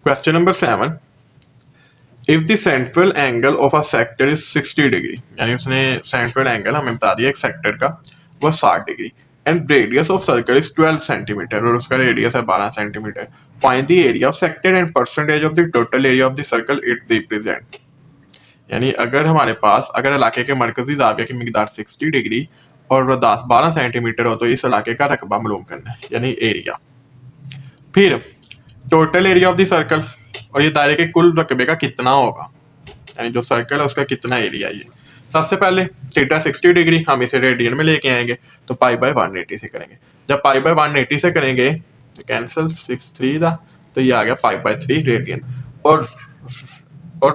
Question number 7, if the central angle of a sector is 60 degree, यानी उसने central angle हमें बता दिया एक सेक्टर का वो 60 degree, and radius of circle is 12 centimetre और उसका रेडियस है 12 centimetre, find the area of sector and percentage of the total area of the circle it represent. यानी अगर हमारे पास अगर इलाके के मरकजी जाविया की मिकदार 60 डिग्री और वो 10-12 सेंटीमीटर हो तो इस इलाके का रकबा मालूम करना है, यानी एरिया। फिर total area of the circle, और ये दायरे के कुल रकबे का कितना होगा, यानी जो सर्कल है उसका कितना एरिया। ये सबसे पहले थीटा 60 डिग्री हम इसे रेडियन में लेके आएंगे तो पाई बाय 180 से करेंगे। जब पाई बाय 180 से करेंगे तो कैंसिल 6 था, तो ये आ गया पाई बाय 3 रेडियन, और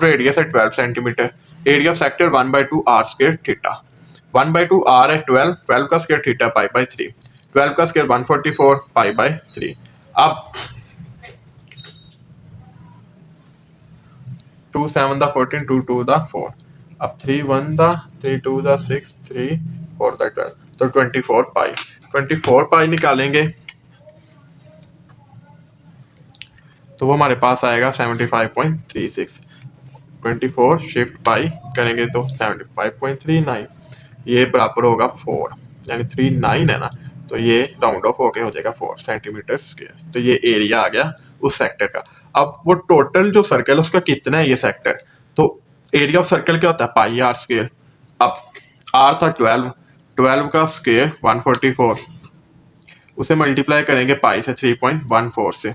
रेडियस है 12 centimetre. Area of sector 1/2 R square theta, 1/2 R है 12, 12 का स्क्वायर थीटा पाई बाय 3, 12 का स्क्वायर 144 पाई बाय 3। अब 2 7 दा 14, 2 2 दा 4, अब 3 1 दा 3 2 दा 6, 3 4 दा 12, तो 24 पाई, 24 पाई निकालेंगे तो वो हमारे पास आएगा 75.36। 24 शिफ्ट पाई करेंगे तो 75.39, ये बराबर होगा 4, यानी 39 है ना, तो ये राउंड ऑफ होके हो जाएगा 4 सेंटीमीटर स्क्वायर। तो ये एरिया आ गया उस सेक्टर का। अब वो टोटल जो सर्कल उसका कितना है ये सेक्टर, तो एरिया ऑफ सर्कल क्या होता है पाई आर स्क्वायर। अब आर था 12, 12 का स्क्वायर 144, उसे मल्टीप्लाई करेंगे पाई से 3.14 से,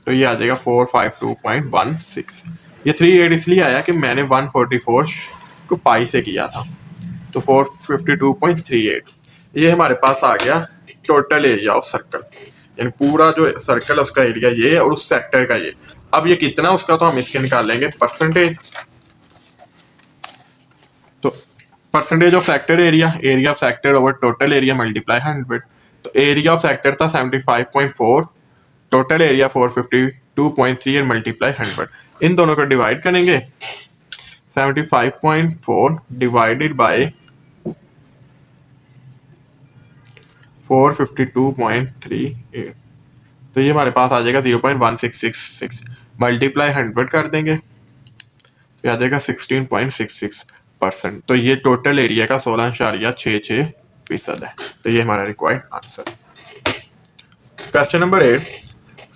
तो ये आ जाएगा 452.16। ये 38 इसलिए आया कि मैंने 144 को पाई से किया था, तो 452.38 ये हमारे पास आ गया टोटल एरिया ऑफ सर्कल, यानी पूरा जो सर्कल है उसका एरिया ये है और उस सेक्टर का ये। अब ये कितना उसका, तो हम इसके निकाल लेंगे परसेंटेज। तो percentage of sector area, area of sector over total area multiply 100, तो एरिया ऑफ सेक्टर था 75.4, टोटल एरिया 452.3 मल्टीप्लाई 100, इन दोनों को डिवाइड करेंगे। 75.4 डिवाइडेड बाय 452.38, तो ये हमारे पास आ जाएगा 0.1666, मल्टीप्लाई 100 कर देंगे तो आ जाएगा 16.66%। तो ये टोटल एरिया का 16.66% है। तो ये हमारा required answer. Question number 8,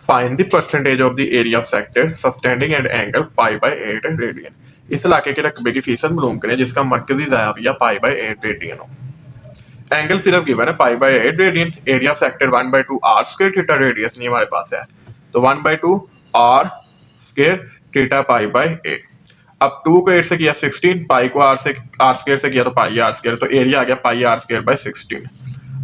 find the percentage of the area of sector subtending at angle pi by 8 radian. इस इलाके के रकबे की फीसद मालूम करें जिसका मरकजी जाविया पाई बाय 8 रेडियन हो। एंगल सिर्फ गिवन है pi by 8 radian, area of sector 1/2 R square theta, radius नहीं हमारे पास है, तो 1/2 R square theta pi by 8। अब 2 को 8 से किया 16, पाई को आर स्क्वायर से किया तो पाई आर स्क्वायर, तो एरिया आ गया पाई आर स्क्वायर बाय 16।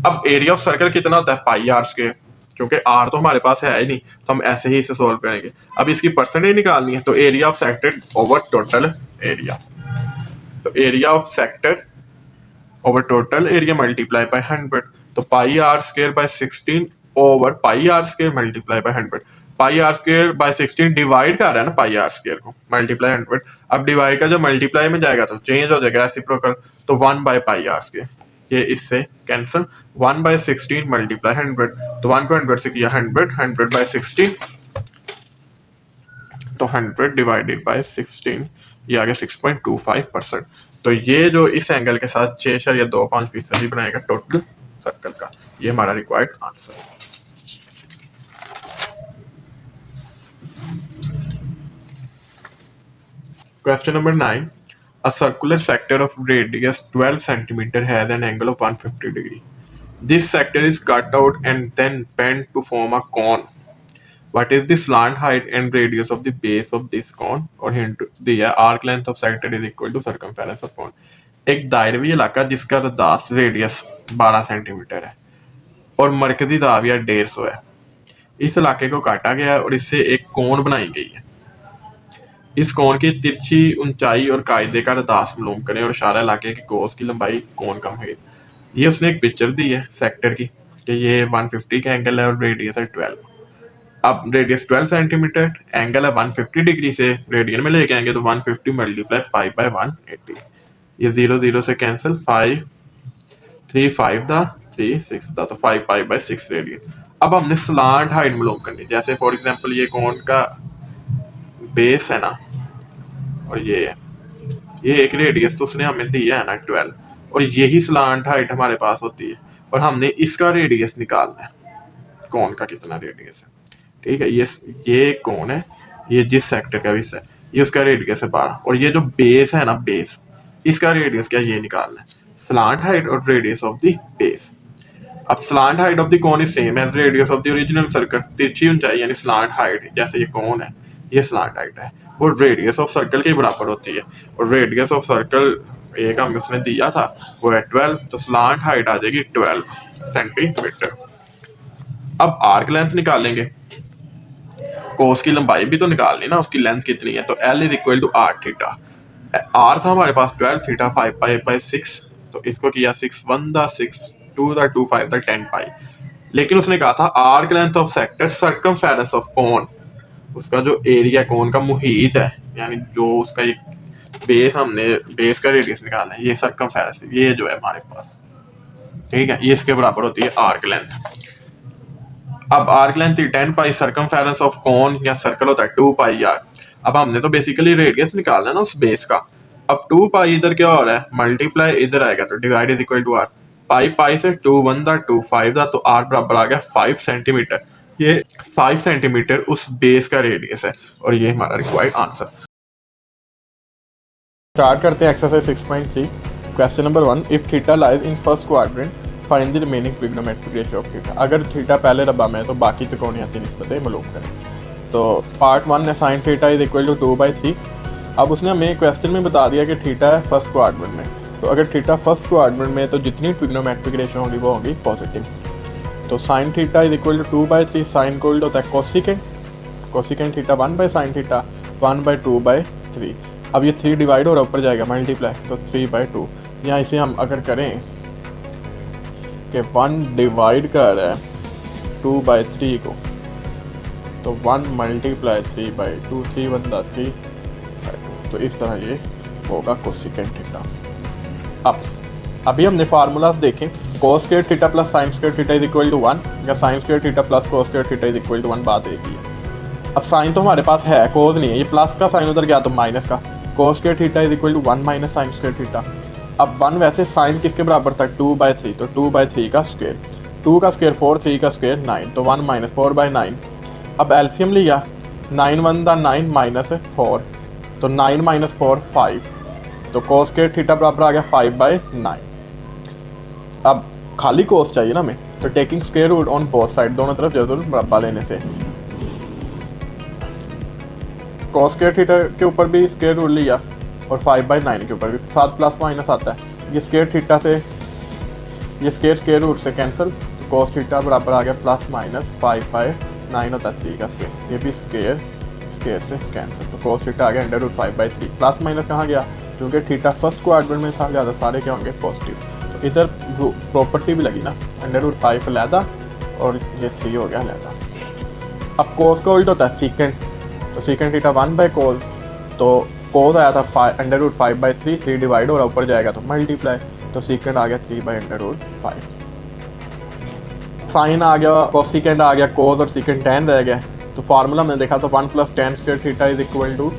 अब एरिया ऑफ सर्कल कितना होता है पाई आर स्क्वायर, क्योंकि आर तो हमारे पास है ही नहीं तो हम ऐसे ही इसे सोल्व करेंगे। अब इसकी परसेंटेज निकालनी है, तो area of sector over total area, तो area of sector over total area multiply by 100, तो pi r square by 16 over pi r square multiply by 100। Pi r square by 16 divide कर रहा है ना पाई आर स्क्वायर को, multiply 100। अब divide का जब मल्टीप्लाई में जाएगा तो चेंज हो जाएगा रेसिप्रोकल, तो 1 बाय पाई आर स्क्वायर, ये इससे कैंसिल, 1 बाय 16 मल्टीप्लाई 100, तो 1 को 100 से किया 100, 100 बाय 16, तो 100 डिवाइडेड बाय 16, ये आ गया 6.25%। तो ये जो इस एंगल के साथ 6.25% ही बनाएगा टोटल सर्कल का। ये हमारा रिक्वायर्ड आंसर है। Question number 9, a circular sector of radius 12 centimeter has an angle of 150 degree. This sector is cut out and then bent to form a cone. What is the slant height and radius of the base of this cone? और hint दिया arc length of sector is equal to circumference of cone. एक दायरवी इलाका जिसका दास radius 12 centimetre है और मरकजी जाविया 150 है, इस इलाके को काटा गया है और इससे एक कोण बनाई गई है। इस कोण की तिरछी ऊंचाई और कायदे का दास मालूम करें और सारा इलाके की कोस की लंबाई कोण कम है। ये उसने एक पिक्चर दी है सेक्टर की कि ये 150 का एंगल है और रेडियस है 12। अब रेडियस 12 सेंटीमीटर, एंगल है 150 डिग्री से रेडियन में लेके आएंगे तो 150 मल्टीप्लाई 5 बाय 180, ये 0 0 से कैंसिल, 5 3 5 था 3 6 था, तो 5 पाई बाय 6 रेडियन। अब हमने स्लांट हाइट मालूम करनी, जैसे फॉर एग्जांपल ये कोण का बेस है ना, और ये है, ये एक रेडियस तो उसने हमें दिया है ना 12, और यही स्लांट हाइट हमारे पास होती है, और हमने इसका रेडियस निकालना है, कोण का कितना रेडियस है। ठीक है, ये कोण है, ये जिस सेक्टर का भी है, ये उसका रेडियस है 12, और ये जो बेस है ना, बेस, इसका रेडियस क्या, ये निकालना है, स्लांट हाइट और रेडियस ऑफ द बेस। अब slant height of the cone is same as radius of the original circle, तिरछी ऊंचाई यानी स्लांट हाइट, जैसे ये कोन है, ये स्लांट हाइट है, वो रेडियस ऑफ सर्कल के बराबर होती है, और रेडियस ऑफ सर्कल एक हमें उसने दिया था वो है 12, तो स्लांट हाइट आ जाएगी 12 सेंटीमीटर। अब आर्क लेंथ निकालेंगे, कोस की लंबाई भी तो निकालनी ना, उसकी लेंथ कितनी है, तो L is equal to R theta. R था हमारे पास 12, थीटा 5 पाई बाई 6, तो इसको किया 6 1 दा 6 2 दा 2 5 दा 10 पाई। लेकिन उसने कहा था arc length of sector circumference of cone, उसका जो एरिया कोन का मुहित है, यानी जो उसका ये बेस, हमने बेस का रेडियस निकालना है, ये सर्कमफेरेंस, ये जो है हमारे पास, ठीक है, ये इसके बराबर होती है आर्क लेंथ। अब arc length 10 pi, circumference of cone या सर्कल होता है 2 पाई आर। अब हमने तो बेसिकली रेडियस निकालना है ना उस बेस का। अब 2 पाई इधर क्या हो रहा है, मल्टीप्लाई इधर आएगा, तो divide is equal to r, pi pi से 2 1 दा 2 5 दा, तो आर बराबर आ गया 5 सेंटीमीटर। ये 5 सेंटीमीटर उस बेस का रेडियस है, और ये हमारा रिक्वायर्ड आंसर। स्टार्ट करते हैं exercise 6.3। Question number 1, if theta lies in first quadrant find the remaining trigonometric ratio of theta. अगर थीटा पहले रबा में है तो बाकी त्रिकोणीय निस्बतें मालूम करें। तो पार्ट 1 है sine theta is equal to 2/3। अब उसने हमें क्वेश्चन में बता दिया कि थीटा है फर्स्ट क्वाड्रेंट में, तो अगर थीटा फर्स्ट क्वाड्रेंट में तो जितनी ट्रिग्नोमेट्रिक रेशियो होगी वो होगी पॉजिटिव। तो sine theta is equal to 2/3, sine को होता है cosecant, cosecant theta 1/sin theta 1/2/3। अब ये 3 डिवाइड हो रहा है, ऊपर जाएगा मल्टीप्लाई, तो 3/2। यहाँ इसे हम अगर करें कि 1 डिवाइड कर रहा है 2/3 को, तो 1 मल्टीप्लाई 3/2, 3 1 दा 3, तो इस तरह ये होगा कोसिकेंट थीटा। अब अभी हमने फार्मूलाज देखे, cos square theta plus sine square theta is equal to 1, या sine square theta plus cos square theta is equal to 1, बात एक ही है। अब साइन तो हमारे पास है, कोस नहीं है, ये प्लस का साइन उधर गया तो माइनस का, cos square theta is equal to 1 minus sine square theta. अब 1 वैसे साइन किसके बराबर था, 2/3, तो 2/3 का स्क्वायर, 2 का स्क्वायर 4, 3 का स्क्वायर 9, तो 1 माइनस 4/9। अब एलसीएम लिया, 9 1 दा 9 माइनस 4, तो 9 माइनस 4 5, तो कोस स्क्वायर थीटा बराबर आ गया 5/9। अब खाली कोस चाहिए ना हमें, तो taking square root on both side, दोनों तरफ जरूर मुरब्बा लेने से, कोस स्क्वायर थीटा के ऊपर भी स्क्वायर रूट लिया और 5/9 के ऊपर भी, साथ प्लस माइनस आता है, ये स्क्वायर थीटा से ये स्क्वायर रूट से कैंसिल, तो कोस थीटा बराबर आ गया प्लस माइनस 5/9 होता है 3 का स्क्वायर, ये भी स्क्वायर से कैंसिल, तो कोस थीटा आ गया √5/3। प्लस माइनस कहाँ गया, क्योंकि थीटा फर्स्ट क्वाड्रेंट में था, ज़्यादा सारे क्या होंगे पॉजिटिव, तो इधर प्रॉपर्टी भी लगी ना, √5 लैदा और ये 3 हो गया लैदा। अब कोस का उल्टा होता है सीकेंट, तो सीकेंट थीटा 1/कोस, तो कोस आया था √5/3, 3 डिवाइड और ऊपर जाएगा तो मल्टीप्लाई, तो सीकेंट आ गया 3/√5। साइन आ गया, कोसिकेंट आ गया, कोस और सीकेंट tan रह गया, तो फार्मूला मैंने देखा तो 1 + tan square theta is equal to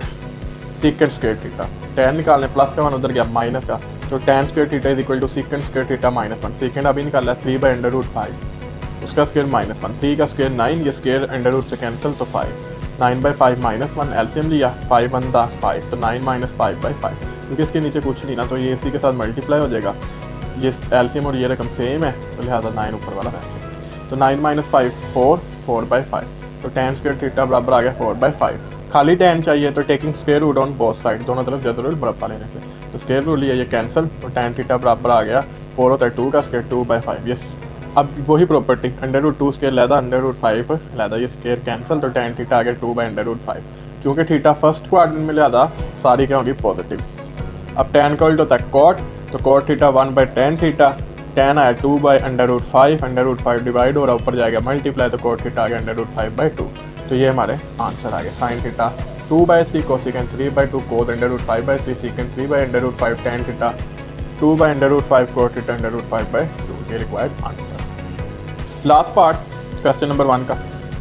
secant square theta, tan निकालने प्लस का 1 उधर गया माइनस का, तो tan square theta is equal to secant square theta -1, secant अभी निकाला 3/√5, उसका स्क्वायर -1, 3 का स्क्वायर 9, ये स्क्वायर अंडर रूट से कैंसिल, तो 5, 9/5 -1, एलसीएम लिया 5 1 दा 5, तो 9 - 5/5, क्योंकि इसके नीचे कुछ नहीं ना, तो ये इसी के साथ मल्टीप्लाई हो जाएगा, ये एलसीएम और ये रकम सेम है, तो लिहाजा 9 ऊपर वाला वैसे, तो 9 - 5 4/5, तो tan स्क्वायर थीटा बराबर आ गया 4/5। खाली tan चाहिए तो taking square root on both side, दोनों तरफ जरूर मुरब्बा लेने से, तो स्क्वायर रूट लिया, ये कैंसिल, तो tan थीटा बराबर आ गया 4 होता है 2 का स्क्वायर 2/5। ये अब वही प्रॉपर्टी √2 स्क्वायर लैदा √5 लैदा, ये स्क्वायर कैंसिल, तो tan थीटा आ गया 2/√5, क्योंकि थीटा फर्स्ट क्वाड्रेंट में लैदा सारी क्या होगी पॉजिटिव। अब tan का उल्टा होता है cot, तो cot theta 1/tan theta, tan आया 2/√5, √5 डिवाइड हो रहा ऊपर जाएगा मल्टीप्लाई, तो cot थीटा आ गया √5/2, तो ये हमारे आंसर आ गया। Sine theta 2/3, cosecant 3/2, cos √5/3, secant 3/√5, tan theta 2/√5, cot theta √5/2, ये required answer. Last part question number 1 का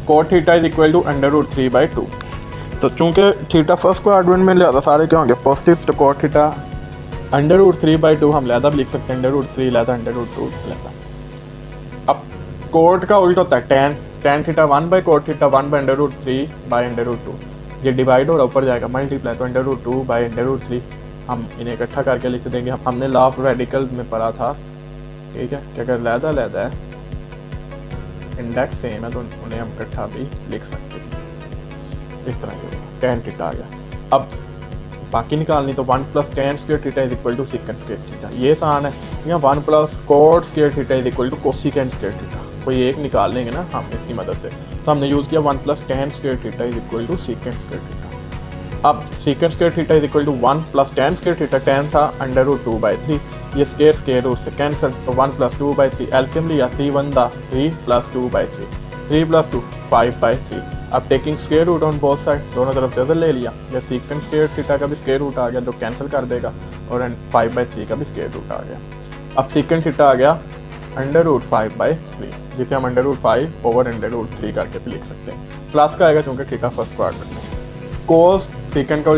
cot theta is equal to √3/2। तो चूंकि थीटा फर्स्ट क्वाड्रेंट में लिहाजा सारे क्या होंगे पॉजिटिव, तो कोट थीटा √3/2 हम लिहाजा भी लिख सकते हैं √3 लिहाजा √2 लिहाजा। अब कोट का उल्टा होता है tan थीटा 1/कोट थीटा 1/√3/√2। ये डिवाइड हो रहा ऊपर जाएगा मल्टीप्लाई, तो √2/√3 हम इन्हें इकट्ठा करके लिख देंगे। हमने लॉ ऑफ रेडिकल्स में पढ़ा था, ठीक है, कि अगर लहदा है इंडेक्स सेम है तो उन्हें हम इकट्ठा भी लिख सकते हैं। इस तरह ये tan थीटा आ गया। अब बाकी निकालनी तो 1 + tan square theta is equal to secant square theta, ये आसान है। या 1 + cot square theta is equal to cosecant square theta, कोई एक निकाल लेंगे ना हम इसकी मदद से। तो हमने यूज़ किया 1 + tan square theta is equal to secant square theta. अब secant square theta is equal to 1 + tan square theta, tan था √2/3, ये स्क्वायर रूट से कैंसिल, तो 1 + 2/3 एल्सियम लिया, 3 1 3 + 2/3, 3 + 2 5/3। अब taking square root on both side, दोनों तरफ से ले लिया, या सीकेंट स्क्वायर थीटा का भी स्क्वायर रूट आ गया जो कैंसिल कर देगा, और 5/3 का भी स्क्वायर रूट आ गया। अब सीकेंट थीटा आ गया √5/3, जिसे हम √5/√3 करके भी लिख सकते हैं। प्लस का आएगा क्योंकि थीटा फर्स्ट क्वाड्रेंट में। कोस सीकेंट का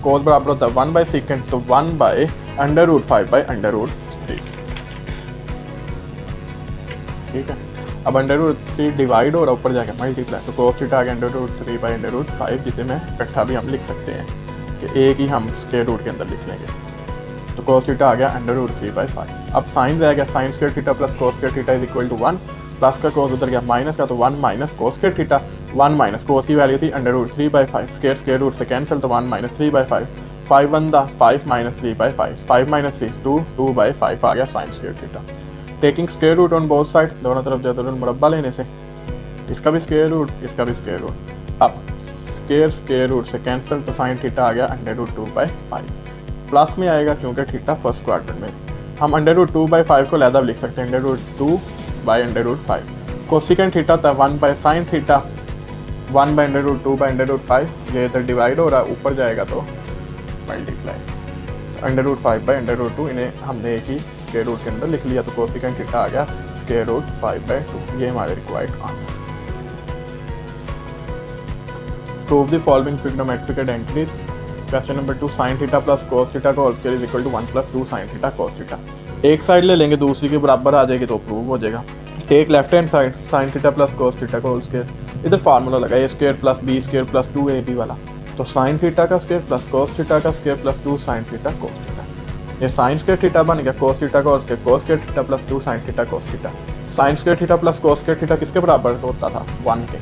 कोस बराबर होता है 1/सीकेंट, तो 1/√5/√3, ठीक है। अब √3 डिवाइड हो रहा ऊपर जाके मल्टीप्लाई, तो कोस थीटा आ गया √3/√5, जिसे मैं इकट्ठा भी हम लिख सकते हैं कि एक ही हम स्क्वायर रूट के अंदर लिख लेंगे। तो कोस थीटा आ गया √3/5। अब साइन रह गया, sine square theta plus cos square theta is equal to 1, plus का कोस उधर गया माइनस का, तो 1 - कोस स्क्वायर थीटा, 1 - कोस की वैल्यू थी √3/5, स्क्वायर रूट से कैंसिल, तो 1 - 3/5, 5 1 5 - 3/5, 5 - 3 2, 2/5 आ गया sine square theta. Taking square root on both side, दोनों तरफ ज़्यादा मुरब्बा लेने से इसका भी स्क्वायर रूट, इसका भी स्क्वायर रूट। अब स्क्वायर रूट से कैंसिल, तो साइन थीटा आ गया √2/5। प्लस में आएगा क्योंकि थीटा फर्स्ट क्वाड्रेंट में, हम √2/5 को लहदा लिख सकते हैं √2/√5। कोसिकेंट थीटा था 1/sin थीटा, 1/√2/√5, ये इधर डिवाइड हो रहा है, ऊपर जाएगा तो मल्टीप्लाई, √5/√2 इन्हें हमने एक ही स्क्वायर रूट के अंदर लिख लिया, तो कोसिकेंट थीटा आ गया √5/2। ये हमारे required answer. Prove the following trigonometric identities. Question number 2 sin theta plus cos theta का whole square is equal to 1 + 2 sin theta cos theta. एक साइड ले लेंगे, दूसरी के बराबर आ जाएगी तो प्रूव हो जाएगा। Take left hand side sin theta plus cos theta का होल स्क्वायर, इधर फार्मूला लगा a² + b² + 2ab वाला, तो sin थीटा का स्क्वायर प्लस कोस थीटा का square plus 2 sin theta cos theta. ये sin स्क्वायर थीटा बन गया कोस थीटा का whole square, cos square theta plus 2 sin theta cos theta. sin square theta plus cos square theta किसके बराबर होता था? 1 के,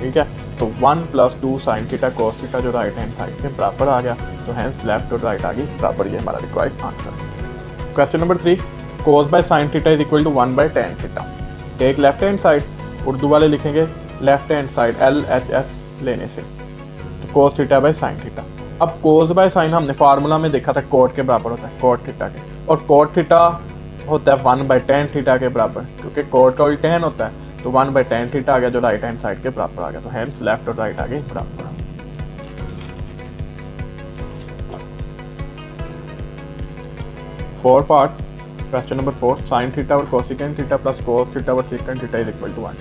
ठीक है। तो 1 + 2 sin थीटा कोस थीटा जो राइट हैंड साइड के बराबर आ गया, तो हैंस लेफ्ट और राइट आ गई बराबर, ये हमारा required answer. Question number 3 cos/sin theta is equal to 1/tan theta. Take left hand side, Urdu वाले लिखेंगे लेफ्ट हैंड साइड LHS लेने से, तो cos थीटा/sin थीटा। अब cos/sin हमने फार्मूला में देखा था कोट के बराबर होता है, कोट थीटा के, और कोट थीटा होता है 1/tan थीटा के बराबर, क्योंकि कोट का उल्टा tan होता है, तो 1/tan थीटा आ गया जो राइट हैंड साइड के बराबर आ गया, तो हैंस लेफ्ट और राइट आ गई बराबर। 4 part question number 4 sin theta और cosecant theta plus cos theta और secant theta is equal to 1।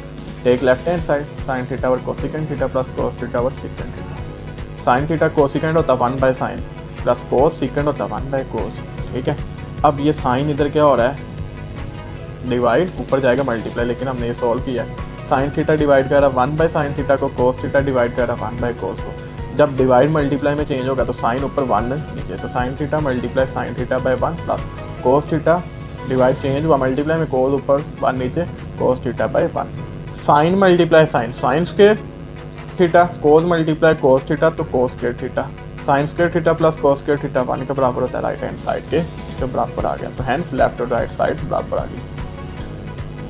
Take left hand side sin theta और cosecant theta plus cos theta और secant theta. sin theta cosecant होता है 1/sin plus cos secant होता है 1/कोस, ठीक है। अब ये साइन इधर क्या हो रहा है, डिवाइड, ऊपर जाएगा मल्टीप्लाई, लेकिन हमने ये सॉल्व किया है। sin थीटा डिवाइड कर रहा है 1/sin थीटा को, कोस थीटा डिवाइड कर रहा है 1/कोस को। जब डिवाइड मल्टीप्लाई में चेंज होगा तो साइन ऊपर 1 नीचे, तो sin theta multiply sin theta by 1 plus cos theta divide change हुआ मल्टीप्लाई में, कोस ऊपर 1 नीचे, cos theta by 1। Sine multiply sine square theta, cos multiply cos theta, तो cos square theta. Sine square theta plus cos square theta 1 के बराबर होता है right hand side के बराबर आ गया, तो हैंस लेफ्ट और राइट साइड बराबर आ गई।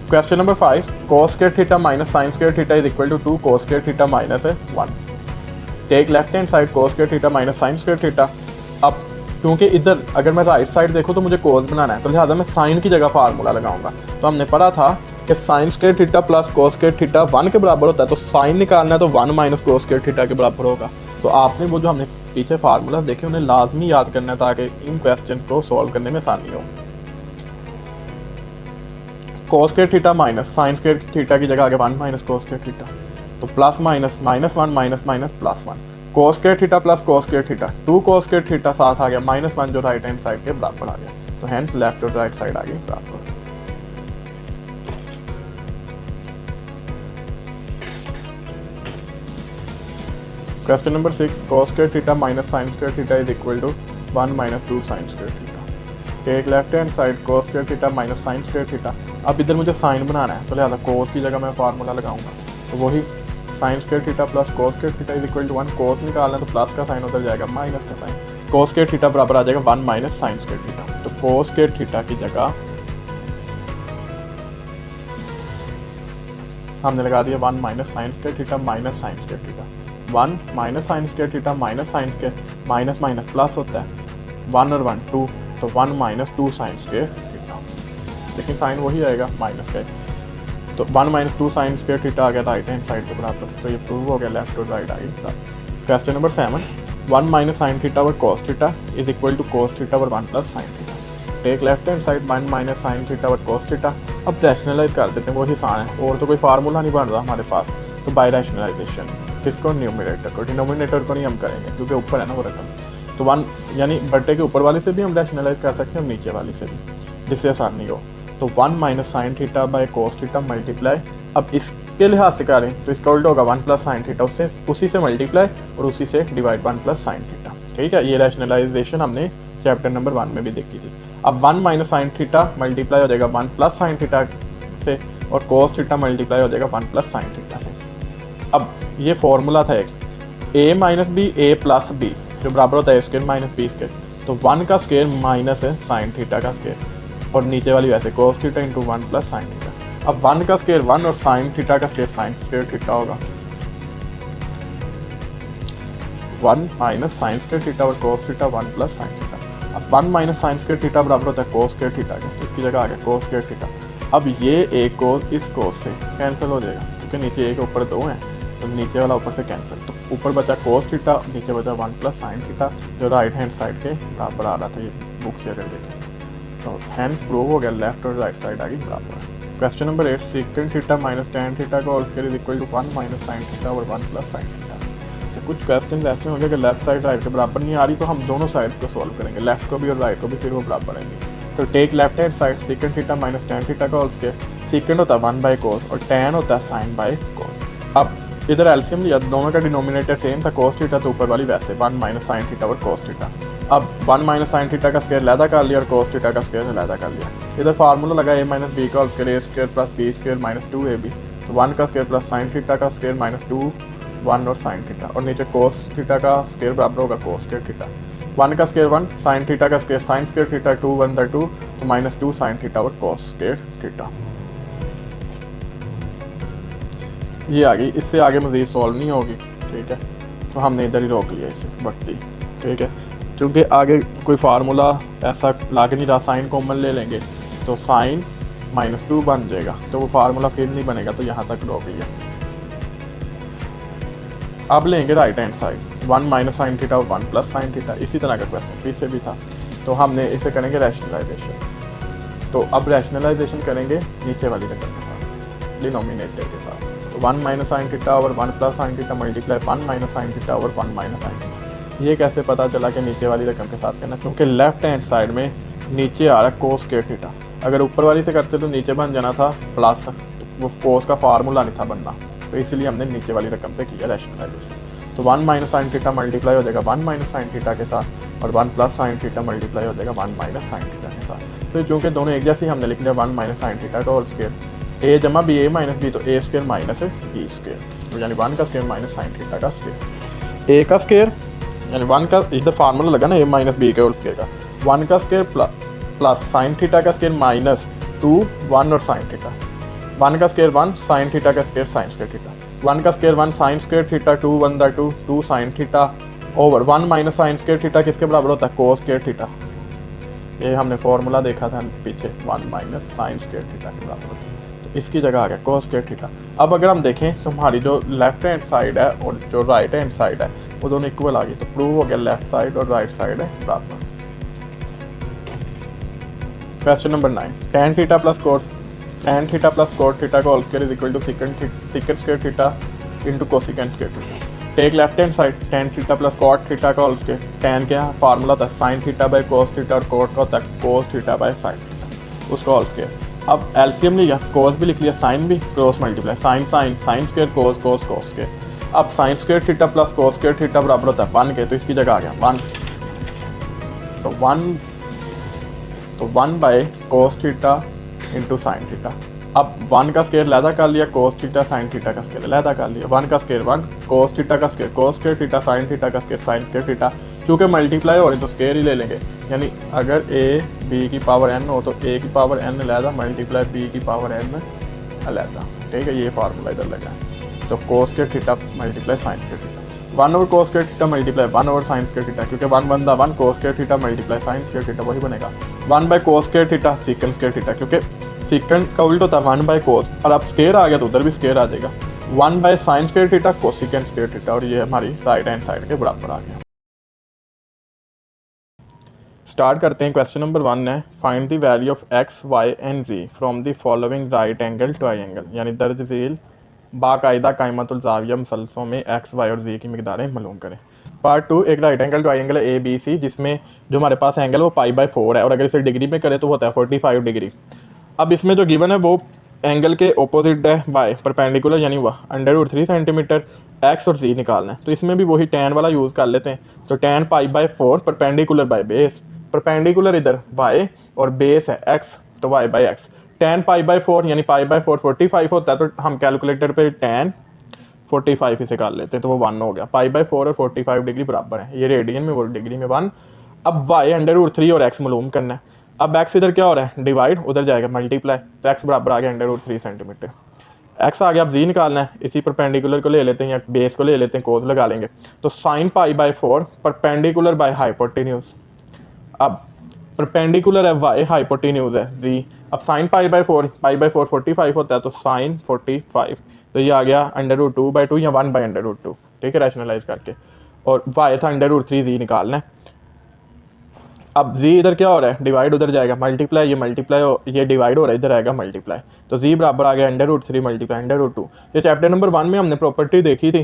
Question number 5 cos square theta minus sin square theta is equal to 2 cos square theta minus 1। Take left hand side cos square theta minus sin square theta. अब क्योंकि इधर अगर मैं right side देखूँ तो मुझे cos बनाना है, तो लिहाजा मैं sin की जगह फार्मूला लगाऊंगा। तो हमने पढ़ा था कि sin square theta plus cos square theta 1 के बराबर होता है, तो sin निकालना है तो 1 - cos स्क्वायर थीटा के बराबर होगा। तो आपने वो जो हमने पीछे फार्मूला देखे उन्हें लाजमी याद करना है ताकि इन क्वेश्चन को सॉल्व करने में आसानी हो। कोस square theta minus sine square theta की जगह आ गया 1 माइनस कोस स्क्वायर थीटा, तो plus minus minus 1 minus minus plus 1, कोस square theta plus cos square theta 2 कोस स्क्वायर थीटा साथ आ गया -1 जो राइट हैंड साइड के बराबर आ गया, तो हेंस लेफ्ट और राइट साइड आ गई बराबर। Question number 6, cos square theta minus sine square theta is equal to 1 minus 2 sine square theta. Take left hand side cos square theta minus sine square theta. अब इधर मुझे sign बनाना है, तो लिहाजा कोस की जगह मैं फार्मूला लगाऊंगा, तो वही sine square theta plus cos square theta is equal to 1, cos निकालना है तो प्लस का साइन उधर जाएगा माइनस का साइन, कोस स्क्वायर थीटा बराबर आ जाएगा 1 माइनस साइन स्क्वायर थीटा, तो कोस स्क्वायर थीटा की जगह हमने लगा दिया 1 minus sine square theta minus sine square theta, 1 minus sine square theta minus sine square minus minus plus होता है 1 और 1 2, तो 1 माइनस 2 साइन स्क्वायर थीटा, लेकिन साइन वही आएगा माइनस का, तो 1 माइनस 2 साइन स्क्वायर थीटा आ गया राइट हैंड साइड के बराबर, तो ये प्रूव हो गया लेफ्ट और राइट आ गई। Question number 7, 1 minus sine theta और cos theta is equal to cos theta और 1 plus sine theta. Take left hand side 1 minus sine theta और कोस थीटा। अब रैशनलाइज कर देते हैं, वही आसान है और तो कोई फार्मूला नहीं बन रहा हमारे पास, तो बाय रैशनलाइजेशन किसको, न्यूमरेटर को, डिनोमिनेटर को नहीं हम करेंगे क्योंकि ऊपर है ना वो रकम, तो 1 यानी बट्टे के ऊपर वाले से भी हम रैशनलाइज कर सकते हैं, हम नीचे वाली से भी, जिससे आसानी हो, तो 1 minus sine theta by cos theta multiply, अब इसके लिहाज से करें तो इसका उल्टा होगा 1 प्लस साइन थीटा, उससे उसी से मल्टीप्लाई और उसी से डिवाइड 1 प्लस साइन थीटा, ठीक है। ये रैशनलाइजेशन हमने चैप्टर नंबर 1 में भी देखी थी। अब 1 माइनस साइन थीटा मल्टीप्लाई हो जाएगा 1 प्लस साइन थीटा से और कोस थीटा मल्टीप्लाई हो जाएगा 1 प्लस साइन थीटा से। अब ये फॉर्मूला था एक a minus B A plus B जो बराबर होता है स्क्वायर माइनस बी स्क्वायर, तो 1 का स्क्वायर माइनस है साइन थीटा का स्क्वायर और नीचे वाली वैसे cos theta into 1 plus sine theta. अब 1 का स्क्वायर 1 और साइन थीटा का स्क्वायर साइन स्क्वायर थीटा होगा, 1 माइनस साइन स्क्वायर थीटा और cos theta 1 plus sine theta. अब 1 माइनस साइन स्क्वायर थीटा बराबर होता है कोस स्क्वायर थीटा के, इसकी जगह आ गया कोस स्क्वायर थीटा। अब ये एक कोस इस कोस से कैंसिल हो जाएगा क्योंकि नीचे एक ऊपर 2 है, तो नीचे वाला ऊपर से कैंसिल, तो ऊपर बचा कोस थीटा, नीचे बचा 1 प्लस साइन थीटा जो राइट हैंड साइड के बराबर आ रहा था, ये बुक से अगर देखें तो हैंड प्रूव हो गया लेफ्ट और राइट साइड आ गई बराबर। Question number 8, secant theta minus tan theta का whole square is equal to 1 minus sine theta और 1 प्लस साइन थीटा। तो कुछ क्वेश्चन ऐसे होंगे कि लेफ्ट साइड राइट के बराबर नहीं आ रही, तो हम दोनों साइड्स को सॉल्व करेंगे, लेफ्ट को भी और राइट को भी, फिर वो बराबर आएंगे। तो take left hand side secant theta minus tan theta का होल स्क्वायर, सीकेंट होता है 1 बाई कोस और टैन होता है साइन बाई कोस। अब इधर एलसीएम लिया, दोनों का डिनोमिनेटर सेम था, कोस थीटा तो ऊपर वाली वैसे 1 माइनस साइन थीटा और कोस थीटा। अब 1 माइनस साइन थीटा का स्क्वायर लैदा कर लिया और कोस थीटा का स्क्वायर लैदा कर लिया। इधर फार्मूला लगा a माइनस बी का square a square plus b square minus 2ab, तो 1 का स्क्वायर प्लस साइन थीटा का स्क्वायर माइनस 2 1 और साइन थीटा, और नीचे कोस थीटा का स्क्वायर बराबर होगा कोस स्क्वायर थीटा। 1 का स्क्वायर 1, साइन थीटा का स्क्वायर साइन स्क्वायर थीटा 2 1 2, तो माइनस 2 साइन थीटा और कोस स्क्वायर थीटा। ये आ गई, इससे आगे मज़ीद सॉल्व नहीं होगी, ठीक है, तो हमने इधर ही रोक लिया इसे बढ़ती, ठीक है, क्योंकि आगे कोई फार्मूला ऐसा लाके नहीं रहा, साइन कॉमन ले लेंगे तो साइन -2 बन जाएगा, तो वो फार्मूला फिर नहीं बनेगा, तो यहाँ तक रोक लिया। अब लेंगे right hand side 1 minus sine theta और 1 प्लस साइन थीटा, इसी तरह का क्वेश्चन पीछे भी था, तो हमने इसे करेंगे रैशनलाइजेशन। तो अब रैशनलाइजेशन करेंगे नीचे वाली रकम के साथ, डिनोमिनेटर के साथ, तो 1 माइनस साइन थीटा और 1 plus sine theta multiply 1 minus sine theta और 1 माइनस साइन थीटा। ये कैसे पता चला कि नीचे वाली रकम के साथ करना, क्योंकि लेफ्ट हैंड साइड में नीचे आ रहा है कोस स्क्वायर थीटा, अगर ऊपर वाली से करते तो नीचे बन जाना था प्लस, तो वो कोस का फार्मूला नहीं था बनना, तो इसलिए हमने नीचे वाली रकम पे किया रैशनलाइजेशन। तो 1 माइनस साइन थीटा मल्टीप्लाई हो जाएगा 1 माइनस साइन थीटा के साथ और 1 प्लस साइन थीटा मल्टीप्लाई हो जाएगा 1 माइनस साइन थीटा के साथ। तो चूँकि दोनों एक जैसे हमने लिख लिया 1 माइनस साइन थीटा का होल स्क्वायर, ए जमा बी ए माइनस बी, तो ए स्क्वायर माइनस बी स्क्वायर, तो यानी 1 का स्क्वायर माइनस साइन थीटा का स्क्वायर, ए का स्क्वायर यानी 1 का, इधर फार्मूला लगा ना ए माइनस बी के होल स्क्वायर का, 1 का स्क्वायर प्लस साइन थीटा का स्क्वायर माइनस 2 1 और साइन थीटा, 1 का स्क्वायर 1 साइन थीटा का स्क्वायर साइन स्क्वायर थीटा, 1 का square 1 sign square theta 2 1 2 2 sign theta over 1 minus sine square theta किसके बराबर होता है कोस स्क्वायर थीटा। ये हमने फॉर्मूला देखा था पीछे, 1 माइनस साइन स्क्वायर थीटा के बराबर होता है, तो इसकी जगह आ गया कोस स्क्वायर थीटा। अब अगर हम देखें तो हमारी जो लेफ्ट हैंड साइड है और जो राइट हैंड साइड है वो दोनों इक्वल आ गई, तो प्रूव हो गया लेफ्ट साइड और राइट साइड है बराबर। Question number 9, tan theta plus cos tan theta plus cot theta का whole square is equal to secant square theta into cosecant square theta. Take left hand side tan theta plus cot theta का whole square. tan क्या formula होता है sin theta by cos theta और cot का होता है cos theta by sin theta, उसका whole square. अब एलसीएम लिया, cos भी लिख लिया, sin भी, cross multiply sin square cos square. अब sin square theta plus cos square theta बराबर होता है 1 के, तो इसकी जगह आ गया 1, तो 1 by cos theta into sine theta. अब 1 का स्क्वायर लैदा कर लिया, cos थीटा sin थीटा का स्क्वायर लैदा कर लिया, 1 का स्क्वायर 1, cos थीटा का square cos square theta sin theta का स्क्वायर sin स्क्वायर थीटा। क्योंकि मल्टीप्लाई हो रही तो स्क्वायर ही ले लेंगे, यानी अगर a b की पावर n हो तो a की पावर n लैदा मल्टीप्लाई b की पावर n लैदा। ठीक है, ये फार्मूला इधर लगा है। तो cos square theta multiply sin square theta, 1 over cos square theta multiply 1 over sin square theta, क्योंकि 1 बनता 1, cos square theta multiply sin square theta वही बनेगा 1 by cos square theta secant square theta, क्योंकि secant का उल्टा होता है 1 by cos, और अब स्क्वायर आ गया तो उधर भी स्क्वायर आ जाएगा 1 by sin square theta cosecant square theta, और ये हमारी राइट हैंड साइड के बराबर आ गया। स्टार्ट करते हैं। क्वेश्चन नंबर 1 है, find the value of x, y and z from the following right angle triangle, यानी दर्ज झील बाकायदा कायमतुल ज़ाविया मसलसों में x, y और z की मिकदारें मालूम करें। पार्ट 2, एक राइट एंगल ट्रायंगल है ABC जिसमें जो हमारे पास एंगल वो π/4 है, और अगर इसे डिग्री में करें तो होता है 45 डिग्री। अब इसमें जो गिवन है वो एंगल के ऑपोजिट है बाय परपेंडिकुलर, यानी वह √3 सेंटीमीटर x और z निकालना है। तो इसमें भी वही tan वाला यूज़ कर लेते हैं। तो tan π/4 perpendicular by base, perpendicular इधर y और बेस है x, तो y/x। tan π/4 यानी π/4 45 होता है, तो हम कैलकुलेटर पे tan 45 इसे कर लेते हैं, तो वो 1 हो गया। π/4 और 45 डिग्री बराबर है, ये रेडियन में वो डिग्री में 1। अब y √3 और x मालूम करना है। अब x इधर क्या हो रहा है, डिवाइड, उधर जाएगा मल्टीप्लाई, तो x बराबर आ गया √3 सेंटीमीटर। x आ गया, अब z निकालना है, इसी परपेंडिकुलर को ले लेते हैं या बेस को ले लेते हैं, कोस लगा लेंगे। तो sin π/4 परपेंडिकुलर बाय हाइपोटेन्यूज, अब परपेंडिकुलर है y, हाइपोटेन्यूज है z। अब sin π/4 45 होता है, तो sin 45, तो ये आ गया √2/2 या 1/√2। ठीक है, रैशनलाइज करके, और y था √3, z निकालना है। अब z इधर क्या हो रहा है, डिवाइड, उधर जाएगा मल्टीप्लाई, ये मल्टीप्लाई ये डिवाइड हो रहा है, इधर आएगा मल्टीप्लाई, तो z बराबर आ गया √3 मल्टीप्लाई √2। ये चैप्टर नंबर 1 में हमने प्रॉपर्टी देखी थी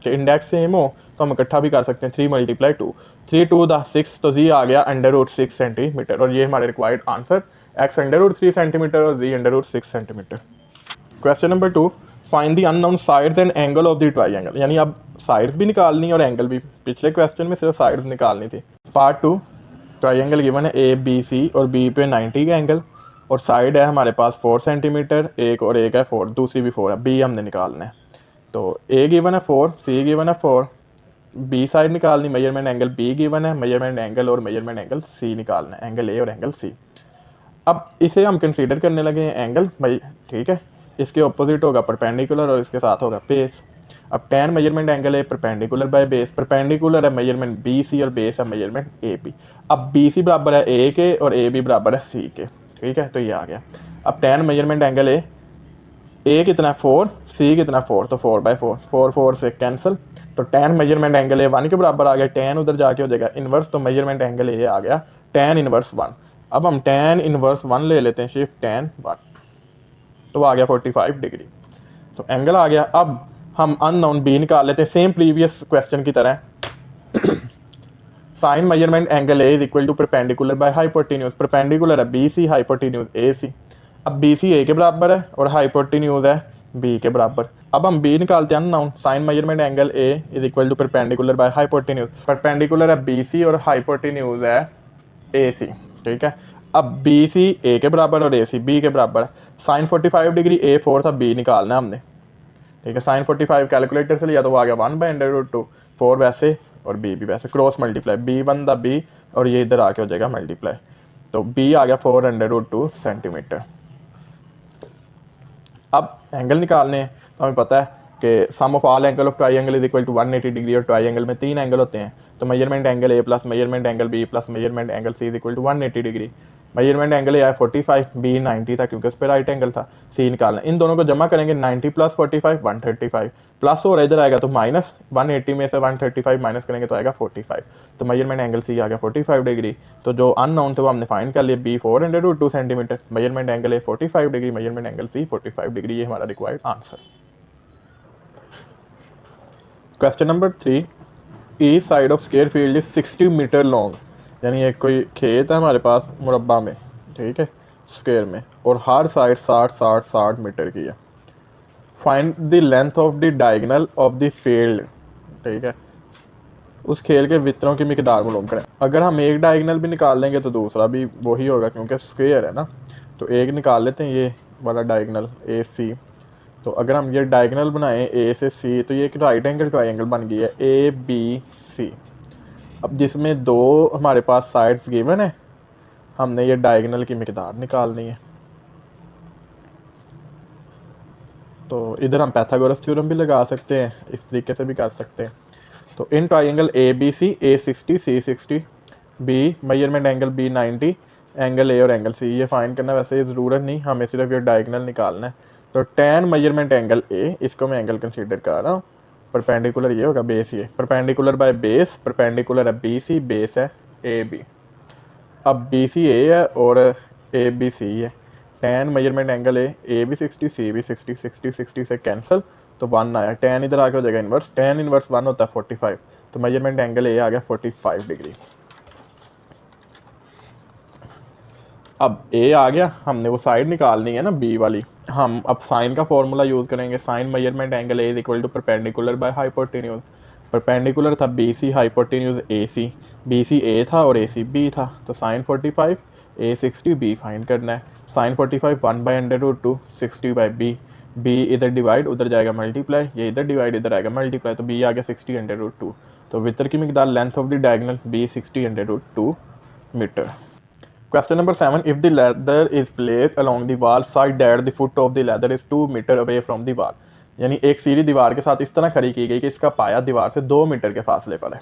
कि इंडेक्स सेम हो तो हम इकट्ठा भी कर सकते हैं, 3 × 2, 3 2 6, तो z आ गया √6 सेंटीमीटर, और ये हमारे रिक्वायर्ड आंसर, x √3 सेंटीमीटर और z √6 centimetre. Question number 2, find the unknown sides and angle of the triangle, यानी अब साइड्स भी निकालनी और एंगल भी, पिछले क्वेश्चन में सिर्फ साइड्स निकालनी थी। पार्ट 2, ट्रायंगल गिवन है ABC और B पे 90 का एंगल, और साइड है हमारे पास 4 सेंटीमीटर, एक और एक है 4, दूसरी भी 4 है, B हमने निकालना है। तो A गिवन है 4, C गिवन है 4, B साइड निकालनी, मेजरमेंट एंगल B गिवन है, मेजरमेंट एंगल और मेजरमेंट एंगल C निकालना है, एंगल A और एंगल C। अब इसे हम कंसीडर करने लगे हैं एंगल भाई, ठीक है, इसके ऑपोजिट होगा परपेंडिकुलर और इसके साथ होगा बेस। अब tan मेजरमेंट एंगल है परपेंडिकुलर बाय बेस, परपेंडिकुलर है मेजरमेंट BC और बेस है मेजरमेंट AB। अब BC बराबर है A के और AB बराबर है C के, ठीक है, तो ये आ गया। अब tan मेजरमेंट एंगल है A कितना 4, C कितना 4, तो 4/4, 4 4 से कैंसिल, तो tan मेजरमेंट एंगल है 1 के बराबर आ गया, tan उधर जाके हो जाएगा इन्वर्स, तो मेजरमेंट एंगल ये आ गया tan इन्वर्स 1। अब हम tan इन्वर्स 1 ले लेते हैं, शिफ्ट tan 1, तो आ गया 45 डिग्री, तो एंगल आ गया। अब हम अननोन B निकाल लेते हैं, सेम प्रीवियस क्वेश्चन की तरह। Sine measurement angle A is equal to perpendicular by hypotenuse, perpendicular है BC, हाइपोटेन्यूज AC। अब BC A के बराबर है और हाइपोटेन्यूज है B के बराबर। अब हम B निकालते हैं unknown, sine measurement angle A is equal to perpendicular by hypotenuse, perpendicular है BC और हाइपोटेन्यूज है AC। ठीक है, अब BC A के बराबर और AC B के बराबर। साइन 45 डिग्री A 4 था, B निकालना है हमने। ठीक है, साइन 45 कैलकुलेटर से लिया तो वो आ गया 1/√2, 4 वैसे और B भी वैसे, क्रॉस मल्टीप्लाई, B 1 B और ये इधर आके हो जाएगा मल्टीप्लाई, तो B आ गया 4√2 सेंटीमीटर। अब एंगल निकालने हैं, तो हमें पता है कि sum of all angle of triangle is equal to 180 degree, और ट्रायंगल में 3 एंगल होते हैं, तो measurement angle A plus measurement angle B plus measurement angle C is equal to 180 degree. Measurement angle A आया 45, बी 90 था क्योंकि उस पर राइट एंगल था, सी निकालना। इन दोनों को जमा करेंगे 90 प्लस 45 135 प्लस और इधर आएगा तो माइनस 180 में से 135 माइनस करेंगे तो आएगा 45। तो मेजरमेंट एंगल सी आ गया 45 डिग्री। तो जो अननोन थे वो हमने फाइंड कर लिए, B 402 centimetre, measurement angle A 45 degree, measurement angle C 45 degree. ये हमारा required answer. Question number 3, each side of square field is 60 metre long, यानी एक कोई खेत है हमारे पास मुरब्बा में, ठीक है, स्क्वायर में, और हर साइड 60 मीटर की है। Find the length of the diagonal of the field, ठीक है, उस खेल के वितरों की मिकदार मालूम करें। अगर हम एक डायगोनल भी निकाल लेंगे तो दूसरा भी वही होगा क्योंकि स्क्वायर है ना। तो एक निकाल लेते हैं, ये वाला डायगोनल ए सी। तो अगर हम ये डायगोनल बनाएं ए से सी तो ये एक राइट एंगल ट्रायंगल बन गई है ए बी सी। अब जिसमें दो हमारे पास साइड्स गिवन है, हमने ये डायगोनल की मिकदार निकालनी है। तो इधर हम पैथागोरस थ्योरम भी लगा सकते हैं, इस तरीके से भी कर सकते हैं। तो in triangle A B C, A 60 C 60, B measurement angle B 90, angle A और एंगल सी ये फाइंड करना वैसे ज़रूरत नहीं, हमें सिर्फ ये डायगोनल निकालना है। तो tan मेजरमेंट एंगल ए, इसको मैं एंगल कंसीडर कर रहा हूँ, परपेंडिकुलर ये होगा बेस, ये परपेंडिकुलर बाय बेस, परपेंडिकुलर है बी सी, बेस है ए बी। अब बी सी ए है और ए बी सी है। tan measurement angle A B 60 C B 60, 60 60 से कैंसिल तो 1 आया, tan इधर आके हो जाएगा इन्वर्स, tan इन्वर्स 1 होता है 45, तो मेजरमेंट एंगल ए आ गया 45 डिग्री। अब ए आ गया, हमने वो साइड निकालनी है ना बी वाली। हम अब साइन का फॉर्मूला यूज़ करेंगे, sine measurement angle A is equal to perpendicular by hypotenuse. Perpendicular था B C, hypotenuse A C, B C A था और ए सी बी था, तो साइन 45 ए 60 बी फाइंड करना है। साइन 45 1/√2 60 बाई बी, बी इधर डिवाइड उधर जाएगा मल्टीप्लाई, ये इधर डिवाइड इधर आएगा मल्टीप्लाई, तो बी आ गया 60/√2। तो वितर की मिकदार length of the diagonal be 60/√2 metre. Question number 7, if the ladder is placed along the wall side that the foot of the ladder is 2 metre away from the wall, यानी एक सीढ़ी दीवार के साथ इस तरह खड़ी की गई कि इसका पाया दीवार से 2 मीटर के फासले पर है।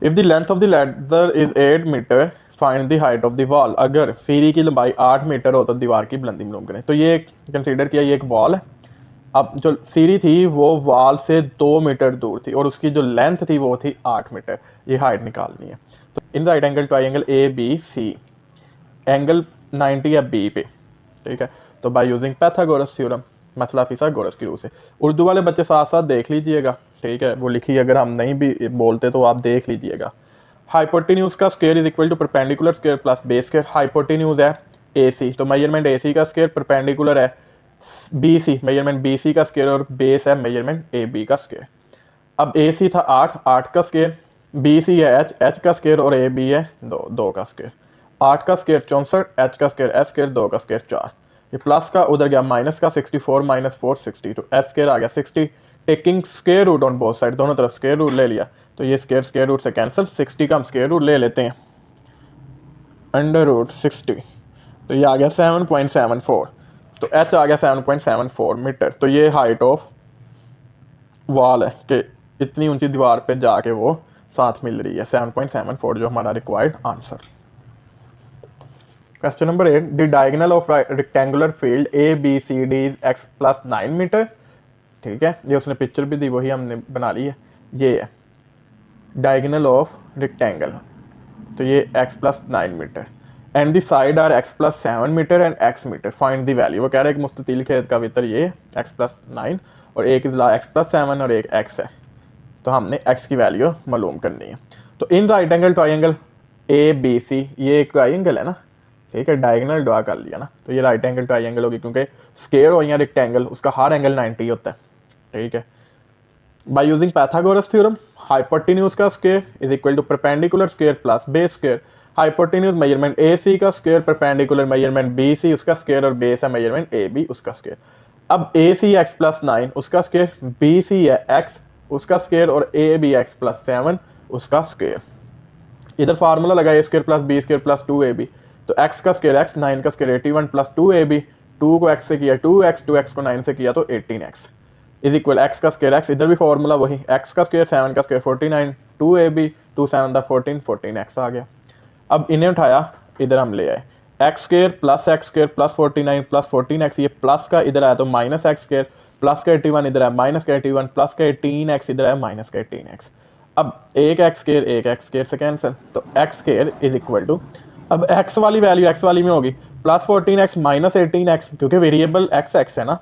If the length of the ladder is 8 metre, find the height of the wall, अगर सीढ़ी की लंबाई 8 मीटर हो तो दीवार की बुलंदी मालूम करें। तो ये कंसीडर किया ये एक वॉल है, अब जो सीढ़ी थी वो वॉल से 2 मीटर दूर थी और उसकी जो लेंथ थी वो थी 8 मीटर, ये हाइट निकालनी है। तो in right angle triangle A B C, angle 90 है बी पे, ठीक है। तो बाय यूजिंग पैथागोरस थ्योरम, मसला फिसागोरस की रूह से, उर्दू वाले बच्चे साथ साथ देख लीजिएगा, ठीक है, वो लिखी अगर हम नहीं भी बोलते तो आप देख लीजिएगा। हाइपोटेन्यूज का square is equal to perpendicular square plus base square. Hypotenuse है ए सी, तो मेजरमेंट ए सी का स्क्वायर, परपेंडिकुलर है B C, measurement B C का स्क्वायर, और बेस है मेजरमेंट ए बी का स्क्वायर। अब ए सी था 8, 8 का स्क्वायर, बी सी है एच, एच का स्क्वायर, और ए बी है 2, 2 का स्क्वायर। 8 का स्क्वायर 64, एच का स्क्वायर एस स्क्वायर, 2 का स्क्वायर 4, ये प्लस का उधर गया माइनस का 64 माइनस 4 60, तो एस स्क्वायर आ गया 60, taking square root on both side, दोनों तरफ स्क्वायर रूट ले लिया, तो ये स्क्वायर रूट से कैंसिल, 60 का हम स्क्वायर रूट ले लेते हैं, √60, तो ये आ गया 7.74, तो एच आ गया 7.74 मीटर। तो ये हाइट ऑफ वॉल है कि इतनी ऊंची दीवार पे जाके वो साथ मिल रही है, 7.74 जो हमारा required answer. Question number 8, the diagonal of rectangular field A B C D is x plus 9 metre, ठीक है, ये उसने पिक्चर भी दी वही हमने बना ली है, ये है डायगोनल ऑफ रेक्टेंगल, तो ये x plus 9 metre, and the side are x plus 7 metre and x metre, find the value. वो कह रहे हैं कि मुस्ततील खेत का वितर ये x प्लस 9 और एक इजला x प्लस 7 और एक x है, तो हमने x की वैल्यू मालूम करनी है। तो in right angle triangle A B C, ये एक ट्रायंगल है ना, ठीक है, डायगोनल ड्रा कर लिया ना, तो ये राइट एंगल ट्रायंगल होगी क्योंकि स्क्वायर हो या रेक्टेंगल उसका हर एंगल 90 होता है, ठीक है। By using Pythagoras theorem, hypotenuse का square is equal to perpendicular square plus base square. Hypotenuse measurement A C का square, perpendicular measurement B C उसका स्क्वायर, और बेस है मेजरमेंट ए बी उसका स्क्वायर। अब ए सी एक्स प्लस 9 उसका square, B C है x उसका square, और ए बी एक्स प्लस 7 उसका स्क्वायर। इधर फार्मूला लगा a square plus b square plus 2ab, तो x का स्क्वायर x, 9 का स्क्वायर 81 प्लस 2ab, 2 को x से किया 2x, 2x को 9 से किया तो 18x इज इक्वल x का स्क्वायर x, इधर भी फार्मूला वही, x का स्क्वायर 7 का स्क्वायर 49, 2ab 2 7 14 14x आ गया। अब इन्हें उठाया इधर हम ले आए x square plus 49 plus 14x, ये प्लस का इधर आया तो माइनस एक्स स्क्र, प्लस का 81 इधर है माइनस का 81, प्लस का 18x इधर है माइनस का 18x। अब एक एक्स स्क्र से कैंसिल, तो x square is equal to, अब x वाली वैल्यू x वाली में होगी प्लस 14x माइनस 18x, क्योंकि वेरिएबल x है ना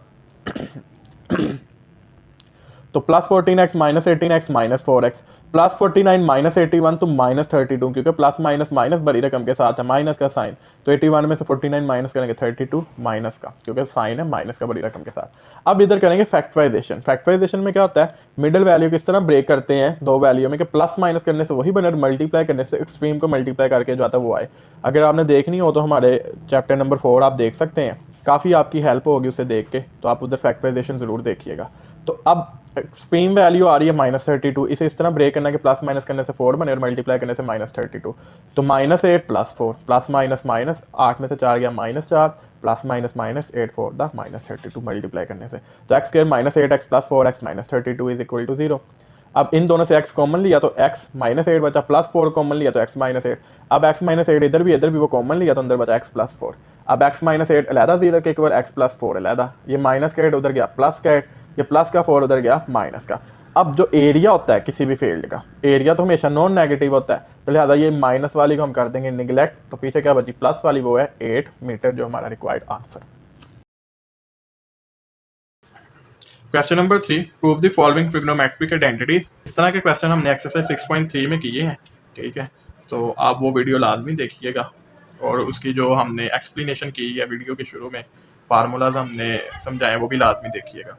तो plus 14x minus 18x minus 4x, plus 49 minus 81 तो माइनस 32, क्योंकि प्लस माइनस माइनस बड़ी रकम के साथ है, माइनस का साइन, तो 81 में से 49 माइनस करेंगे 32 माइनस का, क्योंकि साइन है माइनस का बड़ी रकम के साथ। अब इधर करेंगे फैक्टराइजेशन। फैक्टराइजेशन में क्या होता है, मिडिल वैल्यू किस तरह ब्रेक करते हैं दो वैल्यू में कि प्लस माइनस करने से वही बने, मल्टीप्लाई करने से एक्सट्रीम को मल्टीप्लाई करके जो आता है वो आए। अगर आपने देखनी हो तो हमारे चैप्टर नंबर 4 आप देख सकते हैं, काफ़ी आपकी हेल्प होगी उसे देख के, तो आप उधर फैक्टराइजेशन ज़रूर देखिएगा। तो अब एक्सट्रीम वैल्यू आ रही है माइनस 32, इसे इस तरह ब्रेक करना कि प्लस माइनस करने से 4 बने और मल्टीप्लाई करने से माइनस 32, तो minus 8 plus 4, plus minus minus 8 में से 4 गया minus 4, plus minus minus 8 4 the minus 32 multiply करने से, तो x square minus 8x plus 4x minus 32 is equal to 0। अब इन दोनों से x कॉमन लिया तो x माइनस 8 बचा, प्लस 4 कॉमन लिया तो x माइनस 8, अब x माइनस 8 इधर भी वो कॉमन लिया तो अंदर बचा x प्लस 4। अब x माइनस 8 अलहदा 0 के एक बार x प्लस 4 अलहदा, ये माइनस का 8 उधर गया प्लस का 8, ये प्लस का 4 उधर गया माइनस का। अब जो एरिया होता है किसी भी फील्ड का, एरिया तो हमेशा नॉन नेगेटिव होता है, तो लिहाजा ये माइनस वाली को हम कर देंगे निगलेक्ट, तो पीछे क्या बची प्लस वाली, वो है 8 मीटर जो हमारा required answer. Question number 3, prove the following trigonometric identity. इस तरह के क्वेश्चन हमने एक्सरसाइज 6.3 में किए हैं, ठीक है, तो आप वो वीडियो लाजमी देखिएगा, और उसकी जो हमने एक्सप्लेनेशन की है वीडियो के शुरू में, फार्मूलाज हमने समझाए वो भी लाजमी देखिएगा।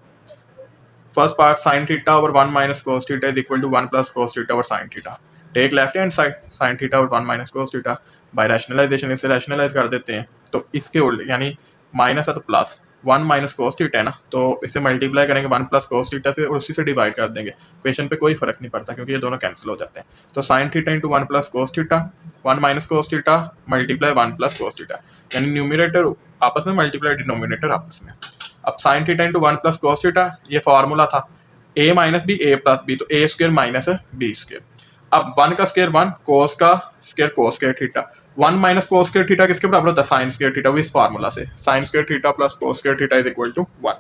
First part, sine theta over 1 minus cos theta is equal to 1 plus cos theta over sine theta. Take left hand side sine theta over 1 minus cos theta, by rationalisation इसे रैशनलाइज कर देते हैं, तो इसके उल्टे यानी माइनस है तो प्लस 1 माइनस कोस थीटा है ना, तो इसे मल्टीप्लाई करेंगे 1 प्लस कोस थीटा से और उसी से डिवाइड कर देंगे। इक्वेशन पे कोई फर्क नहीं पड़ता क्योंकि ये दोनों कैंसिल हो जाते हैं। तो sine theta into 1 plus cos theta, 1 minus cos theta multiply 1 plus cos theta, यानी न्यूमिनेटर आपस में मल्टीप्लाई डिनोमिनेटर आपस में। अब sine theta into 1 plus cos theta, ये फार्मूला था a minus B A plus B, तो A square minus B square. अब 1 का स्क्र 1, कोस का square cos square theta, 1 minus cos square theta किसके बराबर होता है, साइन स्क्र थीटा, वो इस फार्मूला से sine square theta plus cos square theta is equal to 1।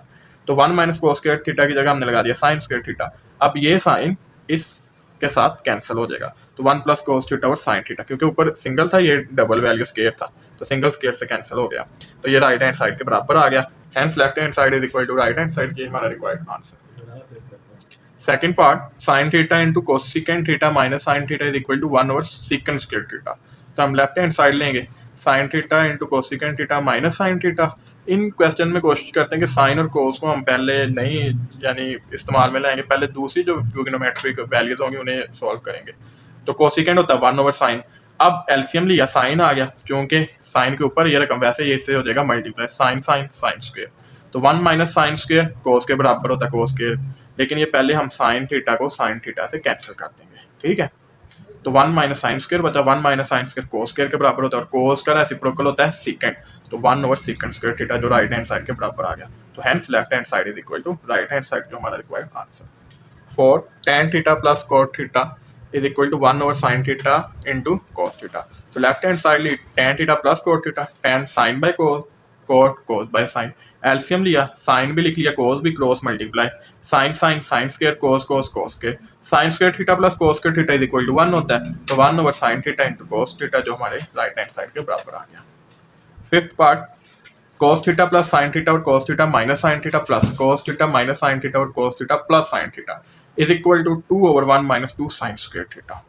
तो 1 माइनस कोस स्क्र थीटा की जगह हमने लगा दिया साइन स्क्र थीटा। अब ये साइन इसके साथ कैंसिल हो जाएगा, तो 1 प्लस कोस थीटा और साइन थीटा, क्योंकि ऊपर सिंगल था ये डबल वैल्यू स्क्र था, तो सिंगल स्क्र से कैंसिल हो गया, तो ये राइट हैंड साइड के बराबर आ गया। Hence left hand side is equal to right hand side, ये हमारा required answer. Second part, sine theta into cosecant theta minus sine theta is equal to 1 over secant square theta. तो हम left hand side लेंगे, sine theta into cosecant theta minus sine theta. इन question में कोशिश करते हैं कि sign और कोस को हम पहले नहीं यानी इस्तेमाल में लाएंगे, पहले दूसरी जो ट्रिग्नोमेट्रिक वैल्यूज होंगी उन्हें सॉल्व करेंगे। तो कोसिकेंट होता है 1 ओवर साइन, अब एलसीएम लिया साइन आ गया, क्योंकि साइन के ऊपर ये रकम वैसे ये इससे हो जाएगा multiply sine sine sine square, तो 1 माइनस साइन स्क्वायर कोस के बराबर होता है कोस स्क्वायर, लेकिन ये पहले हम साइन थीटा को साइन थीटा से कैंसिल कर देंगे, ठीक है। तो 1 माइनस साइन स्क्वायर बचा, 1 minus sine square cos square के बराबर होता है, और कोस का रेसिप्रोकल होता है सीकेंट, तो 1 ओवर सीकेंट स्क्वायर थीटा जो राइट हैंड साइड के बराबर आ गया। तो hence left hand side is equal to right hand side जो हमारा required answer. 4 tan theta plus cot theta is equal to 1 over sine theta into cos theta. तो left hand side ली tan theta plus cot theta, tan sine by cos, cot cos by sine, LCM लिया sine भी लिख लिया cos भी, cross multiply sine sine sine square cos cos cos square, sine square theta plus cos square theta is equal to 1 होता है, तो 1 over sine theta into cos theta जो हमारे राइट हैंड साइड के बराबर आ गया। Fifth part, cos theta plus sine theta और cos theta minus sine theta plus cos theta minus sine theta और cos theta plus sine theta is equal to 2 over 1 minus 2 sine square theta.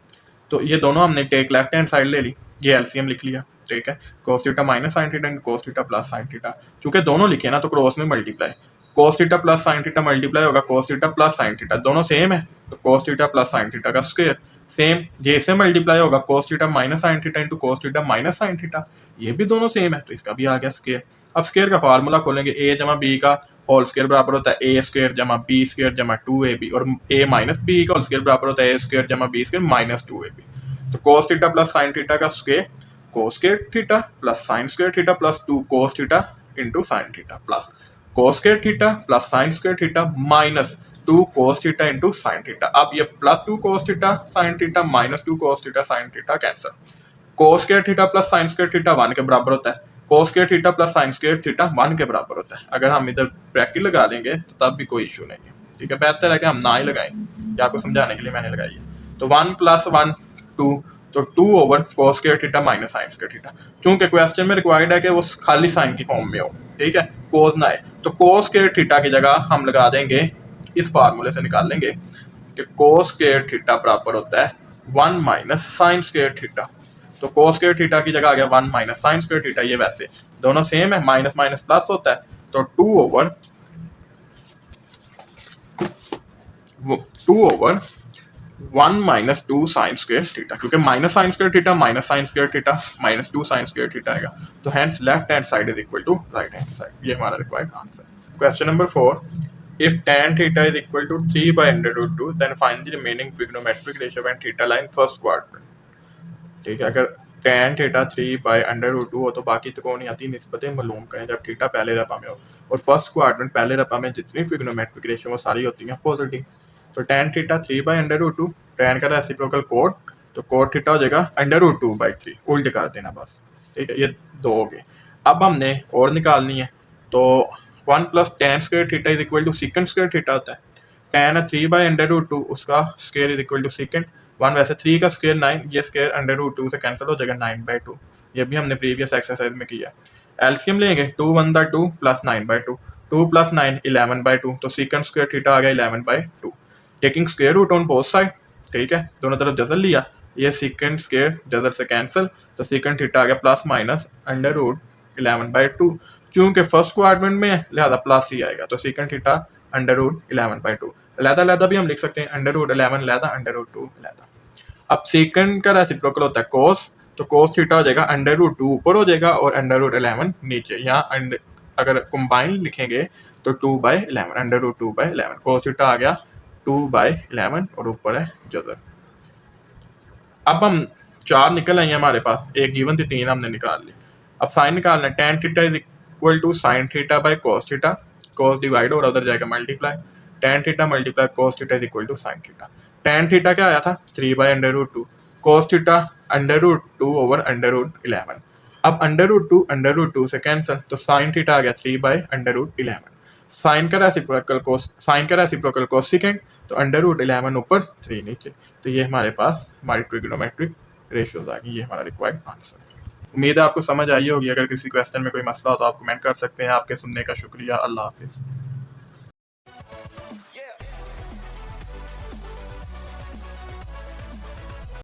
तो ये दोनों हमने take left hand side ले ली, ये LCM लिख लिया, ठीक है, cos theta minus sine theta and cos theta plus sine theta, क्योंकि दोनों लिखे ना तो क्रॉस में multiply, cos theta plus sine theta multiply होगा cos theta plus sine theta, दोनों सेम है, तो cos theta plus sine theta का स्क्वायर सेम, ये से मल्टीप्लाई होगा cos theta minus sine theta into cos theta minus sine theta, ये भी दोनों सेम है, तो इसका भी आ गया स्क्वायर। अब स्क्वायर का फार्मूला खोलेंगे, a जमा b का होल स्क्वायर बराबर होता है a स्क्वायर जमा b स्क्वायर जमा 2ab, और a माइनस b का होल स्क्वायर बराबर होता है a स्क्वायर जमा b स्क्वायर माइनस 2ab। तो cos theta plus sine theta का square cos square theta plus sine square theta plus 2 cos theta into sine theta plus cos square theta plus sine square theta minus 2 cos theta into sine theta. अब ये plus 2 cos theta sine theta minus 2 cos theta sine theta cancel, कोस square theta plus sine square theta 1 के बराबर होता है, कोस square theta plus sine square theta 1 के बराबर होता है। अगर हम इधर ब्रैकेट लगा लेंगे तो तब भी कोई इशू नहीं है, ठीक है। बेहतर है कि हम ना ही लगाएं, या आपको समझाने के लिए मैंने लगाई है। तो 1 प्लस 1 2, तो 2 ओवर कोस square theta minus sine square theta. चूंकि क्वेश्चन में रिक्वायर्ड है कि वो खाली साइन की फॉर्म में हो, ठीक है, कोस ना आए, तो कोस स्क्वायर थीटा की जगह हम लगा देंगे, इस फार्मूले से निकाल लेंगे कि कोस स्क्वायर थीटा बराबर होता है 1 माइनस साइन स्क्वायर थीटा। तो कोस स्क्वायर थीटा की जगह आ गया 1 माइनस साइन स्क्वायर थीटा। ये वैसे दोनों सेम है, माइनस माइनस प्लस होता है, तो 2 over 1 minus 2 sine square theta, क्योंकि minus sine square theta minus sine square theta minus 2 sine square theta आएगा। तो hence left hand side is equal to right hand side. ये हमारा required answer. Question number 4, if tan theta is equal to 3 by under root 2 then find the remaining trigonometric ratio when theta line first quadrant। ठीक है, अगर tan theta 3 by under root 2 हो तो बाकी त्रिकोणीय निस्बतें मालूम करें जब थीटा पहले रपा में हो, और फर्स्ट क्वाड्रेंट पहले रपा में जितनी ट्रिग्नोमेट्रिक रेशियो वो सारी होती हैं पॉजिटिव। तो tan theta 3 by under root 2, tan का रेसिप्रोकल कोट, तो कोट थीटा हो जाएगा अंडर रूट 2 बाई 3, उल्ट कर देना बस, ठीक है। ये दो हो गए। अब हमने और निकालनी है, तो 1 plus tan square theta is equal to secant square theta होता है। tan है 3 बाय अंडर रूट 2, उसका square is equal to secant 1, वैसे 3 का स्क्वायर 9, ये स्क्वायर अंडर रूट 2 से कैंसिल हो जाएगा 9 बाई 2। ये भी हमने प्रीवियस एक्सरसाइज में किया। एलसीएम लेंगे 2 1 2 प्लस 9 बाई 2, 2 प्लस 9 11 बाई 2, तो सीकेंड स्क्वायर थीटा आ गया 11 by 2। Taking square root on both side, ठीक है, दोनों तरफ जजर लिया, ये सीकेंड स्क्वायर जजर से कैंसिल, तो सीकेंड थीटा आ गया plus minus under root 11 by 2। क्योंकि फर्स्ट क्वाड्रेंट में लिहाजा प्लस ही आएगा, तो secant theta under root 11 by 2। लहदा लहदा भी हम लिख सकते हैं, अंडर रूट 11 लहदा अंडर रूट 2 लहदा। अब सेकंड का रेसिप्रोकल होता है कोस, तो कोस थीटा हो जाएगा अंडर रूट 2 ऊपर हो जाएगा और अंडर रूट 11 नीचे। यहाँ अगर कंबाइन लिखेंगे तो 2 by 11, under root 2 by 11, cos theta आ गया 2 बाई 11 और ऊपर है जजर। अब हम 4 निकल आई हमारे पास, एक गिवन थी 3 हमने निकाल ली। अब साइन निकालना है, tan theta is equal to sine theta by cos theta, cos divide और उधर जाएगा multiply, tan theta multiply cos theta is equal to sine theta. tan theta क्या आया था 3 by under root 2, cos theta under root 2 over under root 11। अब under root 2 से cancel, तो sine theta आ गया 3 बाई अंडर रूट 11। साइन का reciprocal कोस second, तो अंडर रूट 11 ऊपर 3 नीचे। तो ये हमारे पास हमारी ट्रिग्नोमेट्रिक रेशियोज आ गई। ये हमारा रिक्वायर्ड आंसर है। उम्मीद है आपको समझ आई होगी। अगर किसी क्वेश्चन में कोई मसला हो तो आप कमेंट कर सकते हैं। आपके सुनने का शुक्रिया। अल्लाह हाफिज़।